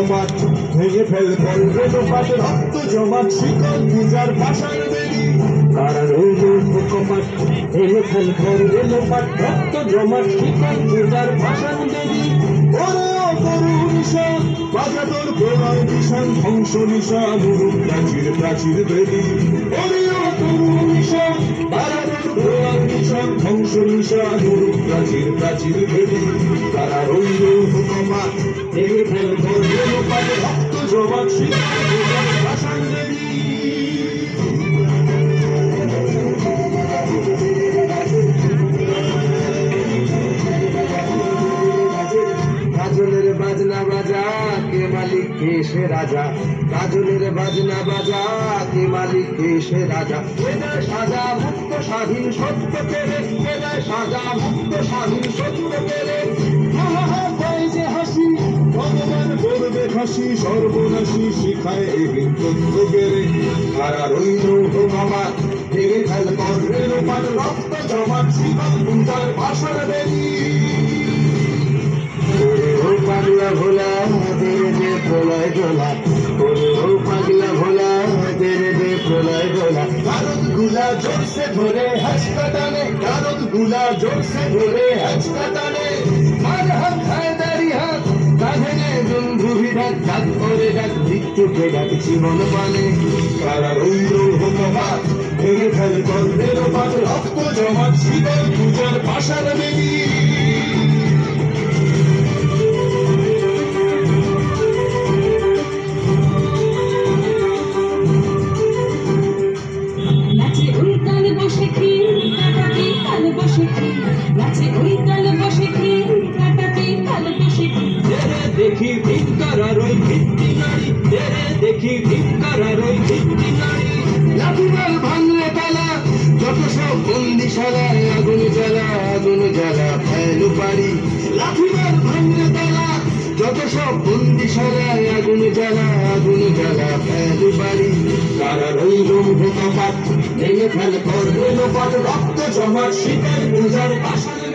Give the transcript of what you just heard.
জমাট ভেঙে ফেল করবে লোপাট রক্ত জমাট শিকল পূজার পাষাণ বেদি কারা রইল কপাট ভেঙে ফেল করবে লোপাট রক্ত জমাট শিকল পূজার পাষাণ বেদি ওরে ও করুণ নিশান বাজা তোর প্রলয় নিশান ধ্বংস নিশান রূপ প্রাচীর প্রাচীর বেদি ওরে ও করুণ নিশান বাজা তোর প্রলয় নিশান ধ্বংস নিশান রূপ প্রাচীর প্রাচীর বেদি কারা রইল কপাট ভেঙে ফেল করবে লোপাট রক্ত জমাট শিকল পূজার পাষাণ বেদি কাজলের বাজনা বাজা কে মালিক কে সে রাজা কাজলের বাজনা বাজা কে মালিক কে সে রাজা বেদায় সাজা মুক্ত স্বাধীন সত্য পেরে বেদায় সাজা মুক্ত স্বাধীন সত্য পেরে হাহাকায় যে হাসি ভগবান করবে হাসি সর্বনাশী শিখায় এই তথ্য বেড়ে কারা রইল বাবা ভেঙে ফেল করবে রোপান রক্ত জমাট শিকল পূজার পাষাণ বেদি পাগলা ভোলা তেরে দে প্রলয় দোলা ও পাগলা ভোলা তেরে দে প্রলয় দোলা কারণ গুলা জোরসে ধরে হাঁচকা টানে কারণ গুলা জোরসে ধরে হাঁচকা টানে মার হাত খায় দাড়ি হাত কাঁধে নে বন্ধুভি ডাক ডাক করে ডাক মৃত্যুকে ডাক জীবন পানে কারা রইল ভগবান ভেঙে ফেল করবে রোপান রক্ত জমাট শিকল পূজার পাষাণ বেদি দেখি ভিক্ষার ওই ভিত্তি নারী দেখি ভিক্ষার ওই ভিত্তি নারী লাঠিমাল ভাঙলে তালা যত সব বন্দিশালায় আগুন জ্বালা ফেলু পারি লাঠিমাল ভাঙলে তালা যত সব বন্দিশালায় আগুন জ্বালা ফেলু পারি তারা রইল ভোকাপাত ভেঙে ফেল করবে লোপাট রক্ত জমাট শিকল পূজার পাষাণ